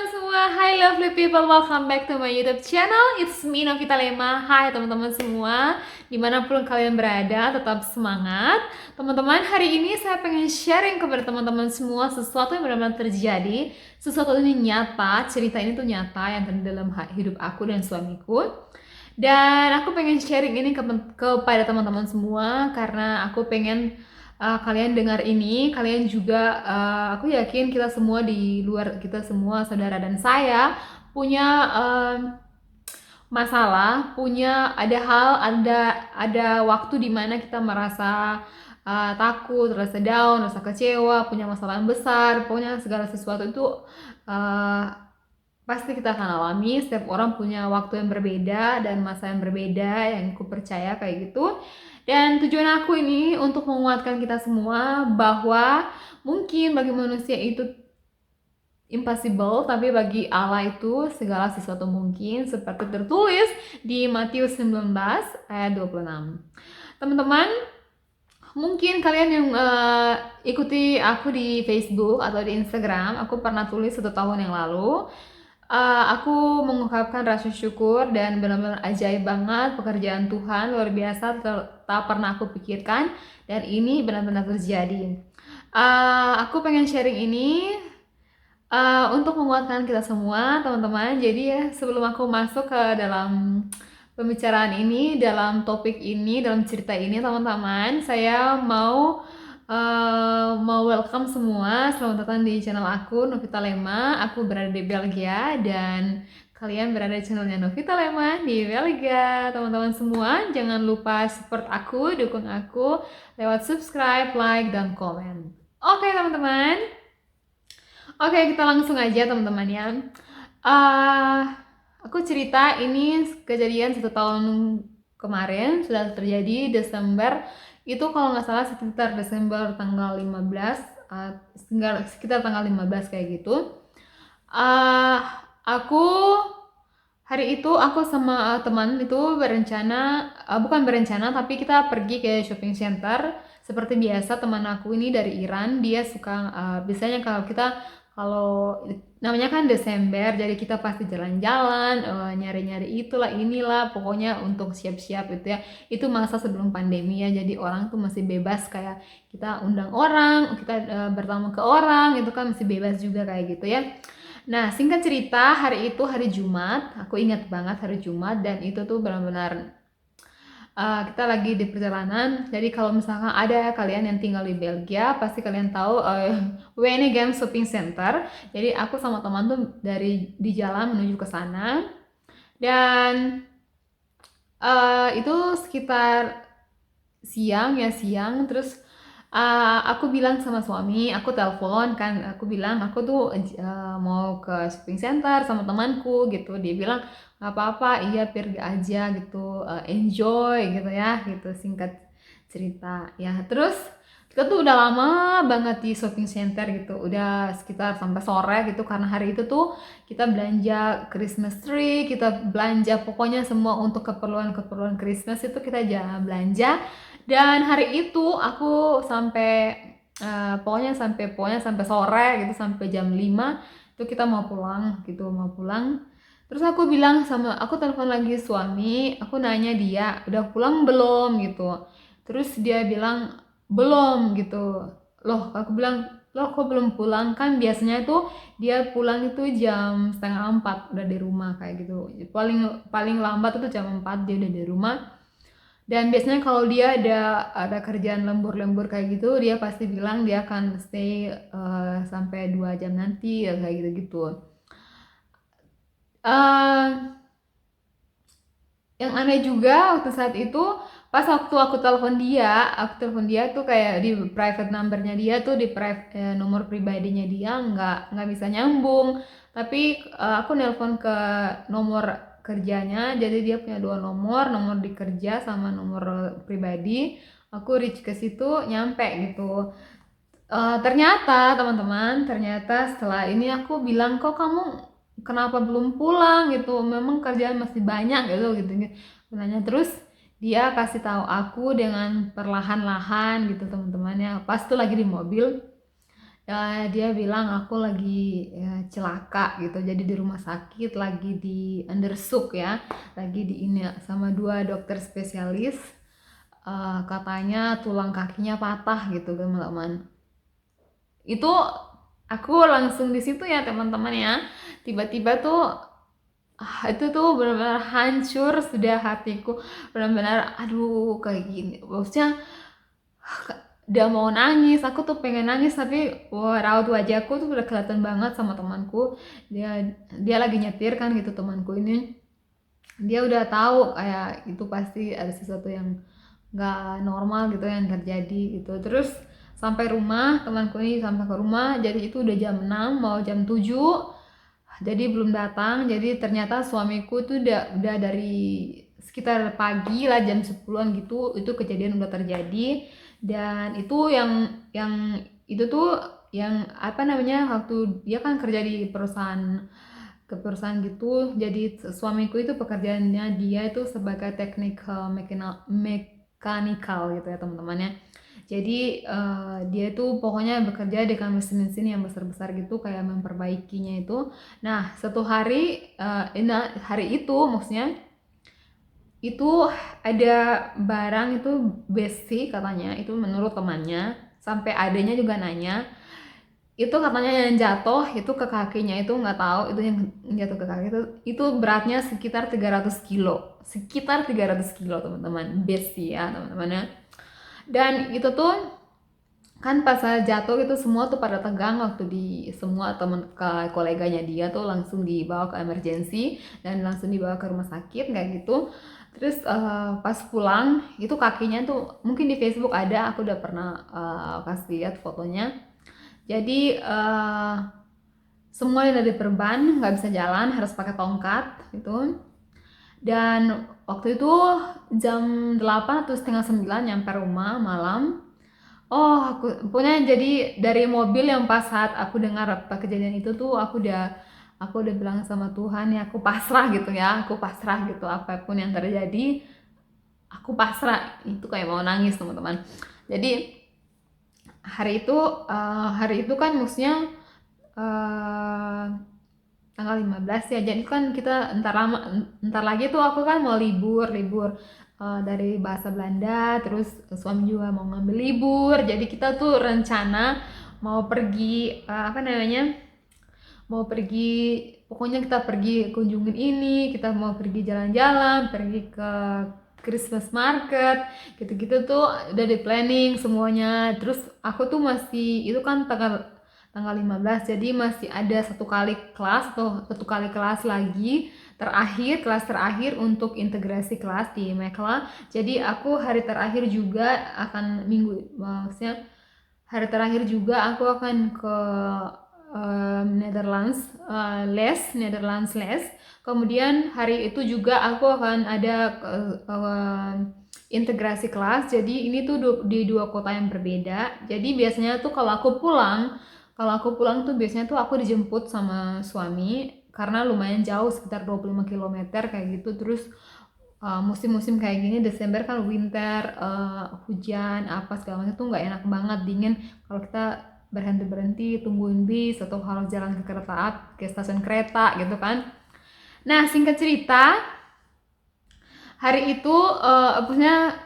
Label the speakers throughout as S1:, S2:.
S1: semua, hi lovely people, welcome back to my YouTube channel. It's me Novita Lema. Hai teman-teman semua, dimanapun kalian berada, tetap semangat. Teman-teman, hari ini saya pengen sharing kepada teman-teman semua sesuatu yang benar-benar terjadi. Sesuatu ini nyata, cerita ini tuh nyata yang terjadi dalam hidup aku dan suamiku. Dan aku pengen sharing ini kepada teman-teman semua karena aku pengen kalian dengar ini, kalian juga aku yakin kita semua di luar, kita semua saudara dan saya punya masalah, punya ada waktu di mana kita merasa takut, rasa down, rasa kecewa, punya masalah yang besar, pokoknya segala sesuatu itu pasti kita akan alami. Setiap orang punya waktu yang berbeda dan masa yang berbeda, yang aku percaya kayak gitu. Dan tujuan aku ini untuk menguatkan kita semua bahwa mungkin bagi manusia itu impossible, tapi bagi Allah itu segala sesuatu mungkin, seperti tertulis di Matius 19 ayat 26. Teman-teman, mungkin kalian yang ikuti aku di Facebook atau di Instagram, aku pernah tulis 1 tahun yang lalu. Aku mengungkapkan rasa syukur dan benar-benar ajaib banget pekerjaan Tuhan, luar biasa, tak pernah aku pikirkan, dan ini benar-benar terjadi. Aku pengen sharing ini untuk menguatkan kita semua, teman-teman. Jadi ya, sebelum aku masuk ke dalam pembicaraan ini, dalam topik ini, dalam cerita ini, teman-teman, saya mau welcome semua. Selamat datang di channel aku, Novita Lema. Aku berada di Belgia dan kalian berada di channelnya Novita Lema di Belgia. Teman-teman semua, jangan lupa support aku, dukung aku lewat subscribe, like, dan komen. Oke, teman-teman. Oke, kita langsung aja, teman-teman ya. Aku cerita ini kejadian 1 tahun kemarin, sudah terjadi Desember. Itu kalau nggak salah sekitar Desember tanggal 15, sekitar tanggal 15 kayak gitu. Aku hari itu aku sama teman itu berencana, bukan berencana, tapi kita pergi ke shopping center. Seperti biasa, teman aku ini dari Iran, dia suka biasanya kalau namanya kan Desember, jadi kita pasti jalan-jalan, nyari-nyari itulah inilah, pokoknya untuk siap-siap gitu ya. Itu masa sebelum pandemi ya, jadi orang tuh masih bebas, kayak kita undang orang, kita bertamu ke orang, itu kan masih bebas juga kayak gitu ya. Nah, singkat cerita, hari itu hari Jumat, aku ingat banget hari Jumat, dan itu tuh benar-benar kita lagi di perjalanan. Jadi kalau misalkan ada kalian yang tinggal di Belgia, pasti kalian tahu Waregem Shopping Center. Jadi aku sama teman tuh di jalan menuju ke sana, dan itu sekitar siang. Terus aku bilang sama suami, aku telepon kan, aku bilang aku tuh mau ke shopping center sama temanku gitu. Dia bilang nggak apa-apa, iya pergi aja gitu, enjoy gitu ya, gitu singkat cerita ya. Terus kita tuh udah lama banget di shopping center gitu, udah sekitar sampai sore gitu, karena hari itu tuh kita belanja Christmas tree, kita belanja pokoknya semua untuk keperluan Christmas itu kita belanja. Dan hari itu aku pokoknya sampai sore gitu, sampai jam 5 itu kita mau pulang gitu, mau pulang. Terus aku telepon lagi suami, aku nanya dia udah pulang belum gitu. Terus dia bilang belum gitu. Loh, aku bilang, loh kok belum pulang? Kan biasanya tuh dia pulang itu jam setengah 4 udah di rumah kayak gitu. Paling paling lambat itu jam 4 dia udah di rumah. Dan biasanya kalau dia ada kerjaan lembur-lembur kayak gitu, dia pasti bilang dia akan stay sampai 2 jam nanti ya, kayak gitu-gitu. Yang aneh juga waktu saat itu, pas waktu aku telepon dia tuh kayak di private numbernya dia tuh, di nomor pribadinya dia nggak bisa nyambung. Tapi aku nelpon ke nomor kerjanya, jadi dia punya 2 nomor, nomor di kerja sama nomor pribadi. Aku reach ke situ, nyampe gitu. Ternyata teman-teman, ternyata setelah ini aku bilang, kok kamu kenapa belum pulang gitu, memang kerjaan masih banyak gitu nanya. Terus dia kasih tahu aku dengan perlahan-lahan gitu, teman-teman ya, pas tuh lagi di mobil. dia bilang aku lagi celaka gitu, jadi di rumah sakit lagi di undersuk ya, lagi di ini sama dua dokter spesialis. Katanya tulang kakinya patah gitu teman-teman. Itu aku langsung di situ ya teman-teman ya, tiba-tiba tuh itu tuh benar-benar hancur sudah hatiku, benar-benar aduh kayak gini, maksudnya udah mau nangis, aku tuh pengen nangis tapi wah, raut wajahku tuh udah kelihatan banget sama temanku. Dia lagi nyetir kan gitu, temanku ini dia udah tahu kayak itu pasti ada sesuatu yang nggak normal gitu yang terjadi gitu. Terus sampai rumah, temanku ini sampai ke rumah, jadi itu udah jam 6 mau jam 7, jadi belum datang. Jadi ternyata suamiku tuh udah dari sekitar pagi lah jam 10-an gitu itu kejadian udah terjadi. Dan itu yang itu tuh yang apa namanya, waktu dia kan kerja di perusahaan gitu, jadi suamiku itu pekerjaannya dia itu sebagai teknik mekanikal gitu ya teman-teman ya. Jadi dia itu pokoknya bekerja dengan mesin-mesin yang besar-besar gitu kayak memperbaikinya itu. Nah satu hari hari itu maksudnya itu ada barang itu besi katanya, itu menurut temannya, sampai adanya juga nanya itu katanya yang jatuh itu ke kakinya itu nggak tahu itu yang jatuh ke kaki itu beratnya sekitar 300 kilo, sekitar 300 kilo teman-teman, besi ya teman-teman ya. Dan itu tuh kan pas jatuh itu semua tuh pada tegang, waktu di semua teman koleganya dia tuh langsung dibawa ke emergency dan langsung dibawa ke rumah sakit kayak gitu. Terus pas pulang itu kakinya tuh mungkin di Facebook ada, aku udah pernah kasih lihat fotonya. Jadi semua yang dari perban nggak bisa jalan, harus pakai tongkat gitu. Dan waktu itu jam 8 atau setengah 9 nyampe rumah malam. Oh, aku punya, jadi dari mobil yang pas saat aku dengar apa kejadian itu tuh aku udah bilang sama Tuhan ya, aku pasrah gitu ya, aku pasrah gitu, apapun yang terjadi aku pasrah. Itu kayak mau nangis teman-teman. Jadi hari itu kan maksudnya uh, tanggal 15 ya, jadi kan kita entar lagi tuh aku kan mau libur dari bahasa Belanda, terus suami juga mau ngambil libur, jadi kita tuh rencana mau pergi apa namanya, mau pergi, pokoknya kita pergi kunjungin ini, kita mau pergi jalan-jalan, pergi ke Christmas market gitu-gitu tuh udah di planning semuanya. Terus aku tuh masih, itu kan tanggal 15, jadi masih ada satu kali kelas lagi terakhir, kelas terakhir untuk integrasi kelas di Mekla. Jadi aku hari terakhir juga akan maksudnya hari terakhir juga aku akan ke Netherlands les. Kemudian hari itu juga aku akan ada integrasi kelas. Jadi ini tuh di dua kota yang berbeda. Jadi biasanya tuh kalau aku pulang tuh biasanya tuh aku dijemput sama suami karena lumayan jauh, sekitar 25 km kayak gitu. Terus musim-musim kayak gini Desember kan winter, hujan apa segala macam tuh nggak enak banget, dingin kalau kita berhenti tungguin bis atau harus jalan ke stasiun kereta gitu kan. Nah singkat cerita, hari itu maksudnya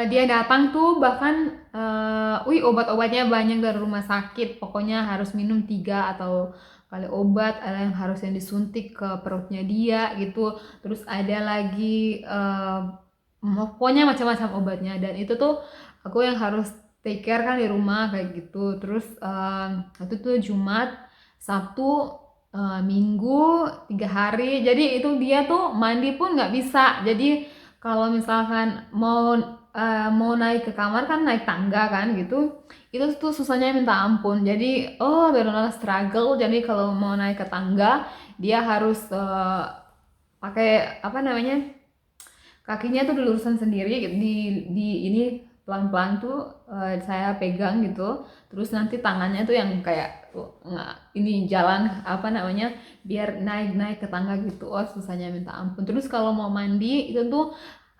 S1: dia datang tuh bahkan obat-obatnya banyak dari rumah sakit, pokoknya harus minum 3 atau kali obat, ada yang harus yang disuntik ke perutnya dia gitu, terus ada lagi pokoknya macam-macam obatnya, dan itu tuh aku yang harus take care kan di rumah kayak gitu. Terus itu tuh Jumat, Sabtu, Minggu 3 hari, jadi itu dia tuh mandi pun nggak bisa. Jadi kalau misalkan mau naik ke kamar kan naik tangga kan gitu, itu tuh susahnya minta ampun. Jadi benar-benar struggle. Jadi kalau mau naik ke tangga dia harus pakai apa namanya, kakinya tuh dilurusan sendiri di ini pelan-pelan tuh saya pegang gitu, terus nanti tangannya tuh yang kayak ini jalan apa namanya biar naik ke tangga gitu. Susahnya minta ampun. Terus kalau mau mandi itu tuh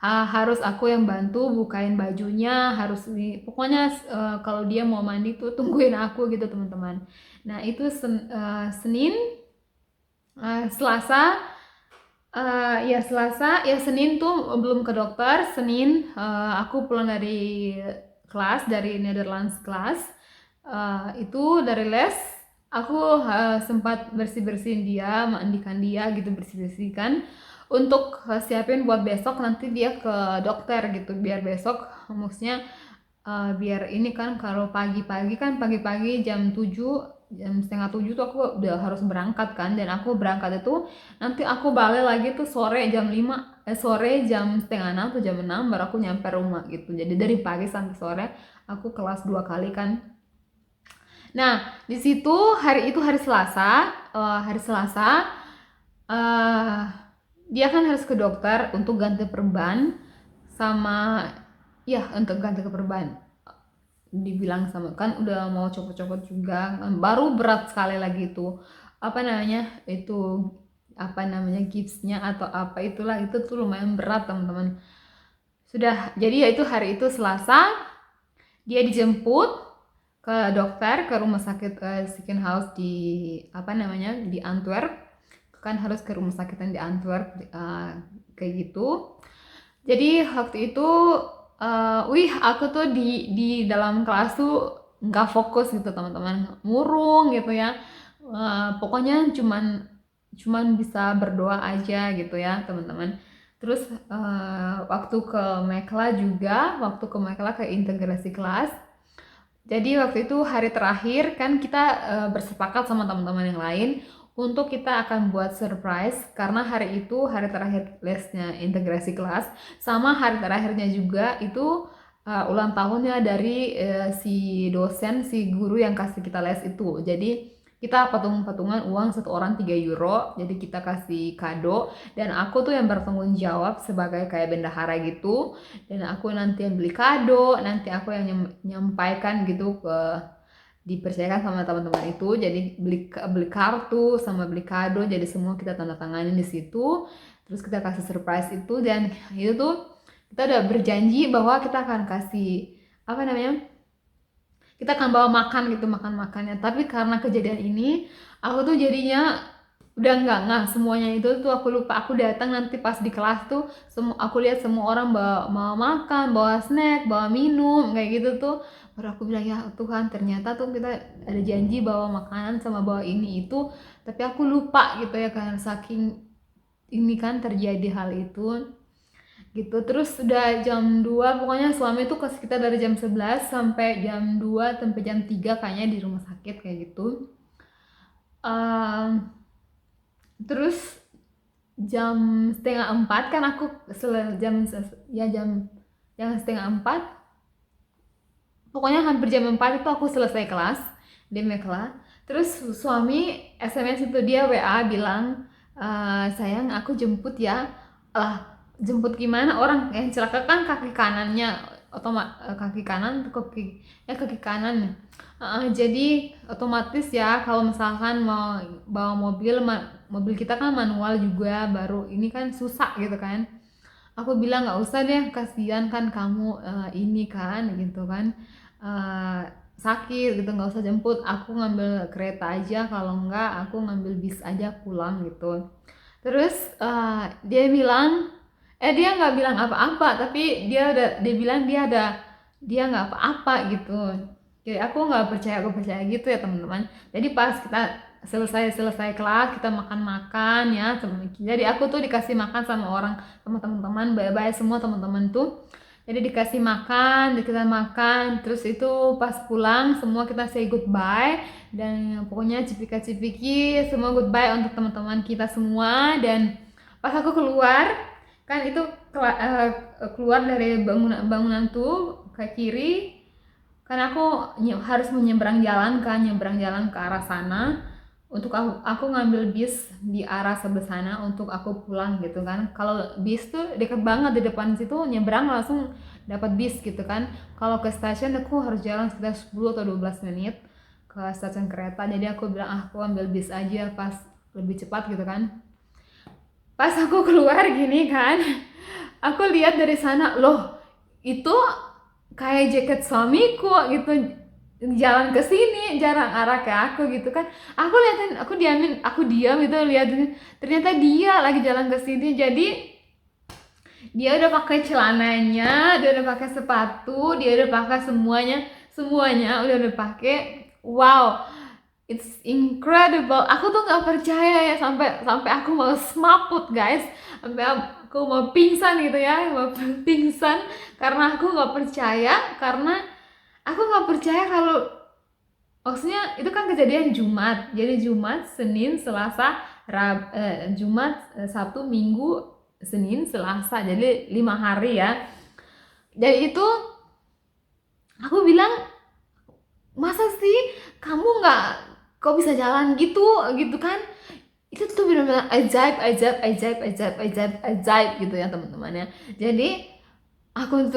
S1: harus aku yang bantu bukain bajunya, harus pokoknya kalau dia mau mandi tuh tungguin aku gitu teman-teman. Nah itu Senin, Selasa, ya Senin tuh belum ke dokter. Senin aku pulang dari kelas, dari Netherlands kelas, itu dari les. Aku sempat bersih-bersihin dia, mandikan dia gitu, bersih-bersihkan untuk siapin buat besok nanti dia ke dokter gitu, biar besok maksudnya biar ini kan kalau pagi-pagi kan pagi-pagi jam 7, jam setengah 7 tuh aku udah harus berangkat kan, dan aku berangkat itu nanti aku balik lagi tuh sore jam 5, sore jam setengah 6 atau jam 6 baru aku nyampe rumah gitu. Jadi dari pagi sampai sore aku kelas 2 kali kan. Nah di situ hari itu hari Selasa, eh dia kan harus ke dokter untuk ganti perban sama, ya untuk ganti ke perban. Dibilang sama kan udah mau copot-copot juga, baru berat sekali lagi itu apa namanya itu, apa namanya gipsnya atau apa itulah, itu tuh lumayan berat teman-teman. Sudah jadi ya itu hari itu Selasa dia dijemput ke dokter, ke rumah sakit Ziekenhuis di apa namanya di Antwerp, kan harus ke rumah sakit yang di Antwerp kayak gitu. Jadi waktu itu aku tuh di dalam kelas tuh nggak fokus gitu teman-teman, murung gitu ya. Pokoknya cuman bisa berdoa aja gitu ya teman-teman. Terus waktu ke Mekla ke integrasi kelas. Jadi waktu itu hari terakhir kan kita bersepakat sama teman-teman yang lain untuk kita akan buat surprise, karena hari itu hari terakhir lesnya integrasi kelas, sama hari terakhirnya juga itu ulang tahunnya dari si dosen, si guru yang kasih kita les itu. Jadi kita patungan uang satu orang 3 euro, jadi kita kasih kado, dan aku tuh yang bertanggung jawab sebagai kayak bendahara gitu, dan aku nanti yang beli kado, nanti aku yang nyampaikan gitu ke, dipercayakan sama teman-teman itu, jadi beli kartu sama beli kado, jadi semua kita tanda tanganin di situ, terus kita kasih surprise itu. Dan itu tuh kita udah berjanji bahwa kita akan kasih apa namanya, kita akan bawa makan gitu, makannya. Tapi karena kejadian ini aku tuh jadinya udah nggak semuanya itu tuh aku lupa. Aku datang nanti pas di kelas tuh aku lihat semua orang bawa makan, bawa snack, bawa minum kayak gitu tuh, baru aku bilang ya Tuhan, ternyata tuh kita ada janji bawa makanan sama bawa ini itu, tapi aku lupa gitu ya, karena saking ini kan terjadi hal itu gitu. Terus udah jam 2, pokoknya suami tuh ke sekitar dari jam 11 sampai jam 2 sampai jam 3 kayaknya di rumah sakit kayak gitu. Terus jam setengah 4 kan aku jam setengah 4, pokoknya hampir jam 4 itu aku selesai kelas di Mekla. Terus suami SMS itu, dia WA bilang, sayang aku jemput ya. Jemput gimana, orang yang celaka kan kaki kanannya, kaki kanan, kaki kanan. Jadi otomatis ya kalau misalkan mau bawa mobil kita kan manual juga, baru ini kan susah gitu kan. Aku bilang nggak usah deh, kasihan kan kamu ini kan gitu kan, sakit gitu, nggak usah jemput, aku ngambil kereta aja, kalau enggak aku ngambil bis aja pulang gitu. Terus dia nggak bilang apa-apa, tapi dia bilang dia nggak apa-apa gitu. Jadi aku nggak percaya gitu ya teman-teman. Jadi pas kita selesai kelas kita makan ya, jadi aku tuh dikasih makan sama teman-teman, bye-bye semua teman-teman tuh. Jadi dikasih makan, kita makan, terus itu pas pulang semua kita say goodbye, dan pokoknya cipika-cipiki semua goodbye untuk teman-teman kita semua. Dan pas aku keluar kan itu keluar dari bangunan tuh ke kiri, karena aku harus nyebrang jalan ke arah sana, untuk aku ngambil bis di arah sebelah sana untuk aku pulang gitu kan. Kalau bis tuh deket banget di depan situ, nyebrang langsung dapat bis gitu kan. Kalau ke stasiun aku harus jalan sekitar 10 atau 12 menit ke stasiun kereta, jadi aku bilang aku ambil bis aja pas lebih cepat gitu kan. Pas aku keluar gini kan, Aku lihat dari sana, loh itu kayak jaket suamiku gitu, jalan ke sini jarang arah ke aku gitu kan. Aku liatin, aku diam itu liatin, ternyata dia lagi jalan ke sini. Jadi dia udah pakai celananya, dia udah pakai sepatu, dia udah pakai semuanya, semuanya udah pakai. Wow, it's incredible. Aku tuh nggak percaya ya, sampai sampai aku mau semaput guys, sampai aku mau pingsan gitu ya, mau pingsan karena aku nggak percaya, karena aku nggak percaya kalau, maksudnya itu kan kejadian Jumat, jadi Jumat, Senin, Selasa, Jumat, Sabtu, Minggu, Senin, Selasa, jadi 5 hari ya. Jadi itu aku bilang, masa sih kamu nggak, kok bisa jalan gitu gitu kan. Itu tuh benar-benar ajaib, ajaib, ajaib, ajaib, ajaib, ajaib gitu ya teman-teman ya. Jadi aku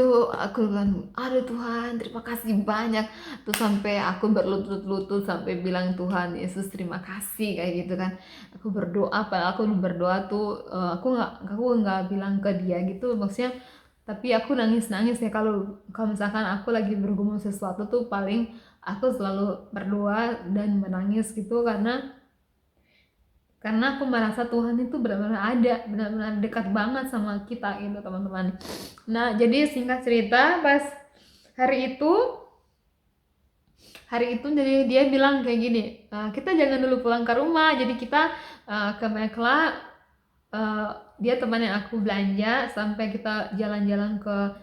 S1: bilang, aduh Tuhan terima kasih banyak tuh, sampai aku berlutut-lutut sampai bilang, Tuhan Yesus terima kasih, kayak gitu kan. Aku berdoa, padahal aku berdoa tuh, aku nggak bilang ke dia gitu maksudnya, tapi aku nangis-nangis ya, kalau kalau misalkan aku lagi bergumul sesuatu tuh paling aku selalu berdoa dan menangis gitu, karena aku merasa Tuhan itu benar-benar ada, benar-benar dekat banget sama kita gitu teman-teman. Nah jadi singkat cerita, pas hari itu jadi dia bilang kayak gini, kita jangan dulu pulang ke rumah, jadi kita ke Mekla, uh, dia temannya aku belanja sampai kita jalan-jalan ke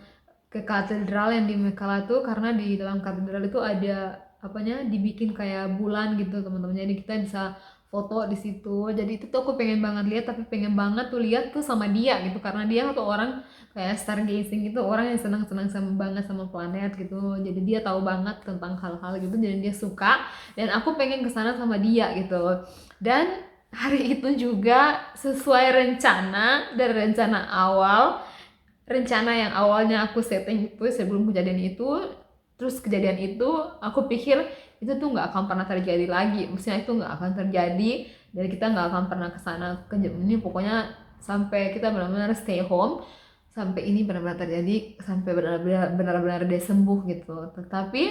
S1: katedral yang di Mekala tuh, karena di dalam katedral itu ada apanya, dibikin kayak bulan gitu teman-teman, jadi kita bisa foto di situ. Jadi itu tuh aku pengen banget lihat, tapi pengen banget tuh lihat tuh sama dia gitu, karena dia tuh orang kayak stargazing gitu, orang yang senang-senang sama banget sama planet gitu, jadi dia tahu banget tentang hal-hal gitu, jadi dia suka, dan aku pengen kesana sama dia gitu. Dan hari itu juga sesuai rencana, dari rencana awal, rencana yang awalnya aku setting itu sebelum kejadian itu, terus kejadian itu aku pikir itu tuh nggak akan pernah terjadi lagi, maksudnya itu nggak akan terjadi, dan kita nggak akan pernah kesana ke ini, pokoknya sampai kita benar-benar stay home, sampai ini benar-benar terjadi, sampai benar-benar dia sembuh gitu. Tetapi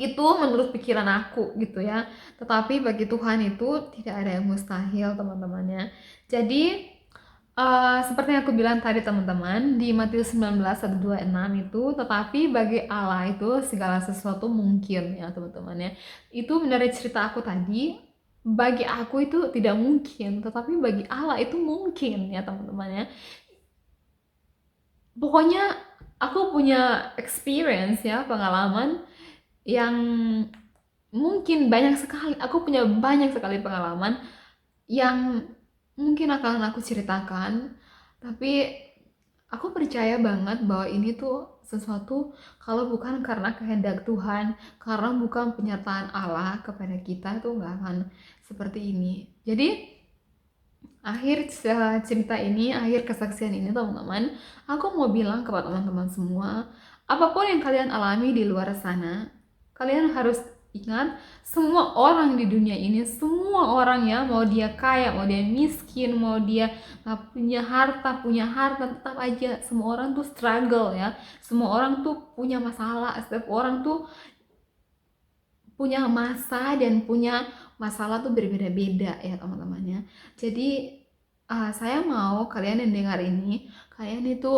S1: itu menurut pikiran aku gitu ya, tetapi bagi Tuhan itu tidak ada yang mustahil teman-temannya. Jadi seperti yang aku bilang tadi teman-teman, di Matius 19:1-2-6 itu, tetapi bagi Allah itu segala sesuatu mungkin ya teman-teman ya. Itu dari cerita aku tadi, bagi aku itu tidak mungkin, tetapi bagi Allah itu mungkin ya teman-teman ya. Pokoknya aku punya experience ya, pengalaman yang mungkin banyak sekali, aku punya banyak sekali pengalaman yang mungkin akan aku ceritakan, tapi aku percaya banget bahwa ini tuh sesuatu, kalau bukan karena kehendak Tuhan, karena bukan penyertaan Allah kepada kita, tuh nggak akan seperti ini. Jadi akhir cerita ini, akhir kesaksian ini teman-teman, aku mau bilang kepada teman-teman semua, apapun yang kalian alami di luar sana, kalian harus ingat, semua orang di dunia ini, semua orang ya, mau dia kaya, mau dia miskin, mau dia punya harta, tetap aja semua orang tuh struggle ya, semua orang tuh punya masalah, setiap orang tuh punya masa dan punya masalah tuh berbeda-beda ya teman-temannya. Jadi saya mau kalian yang dengar ini, kalian itu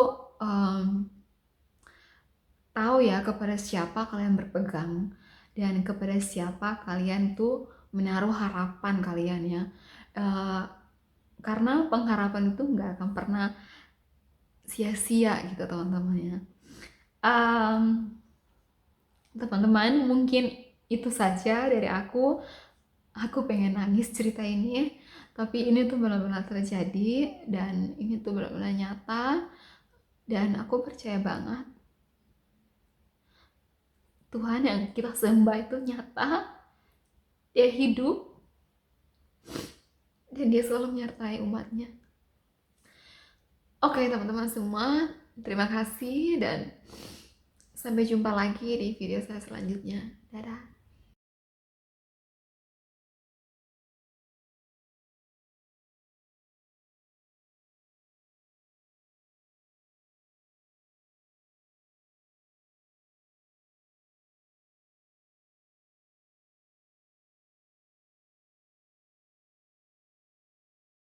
S1: tahu ya kepada siapa kalian berpegang, dan kepada siapa kalian tuh menaruh harapan kalian ya. Karena pengharapan itu nggak akan pernah sia-sia gitu teman-teman ya. Teman-teman, mungkin itu saja dari aku. Aku pengen nangis cerita ini, tapi ini tuh benar-benar terjadi, dan ini tuh benar-benar nyata, dan aku percaya banget Tuhan yang kita sembah itu nyata, dia hidup, dan dia selalu menyertai umatnya. Oke teman-teman semua, terima kasih, dan sampai jumpa lagi di video saya selanjutnya. Dadah.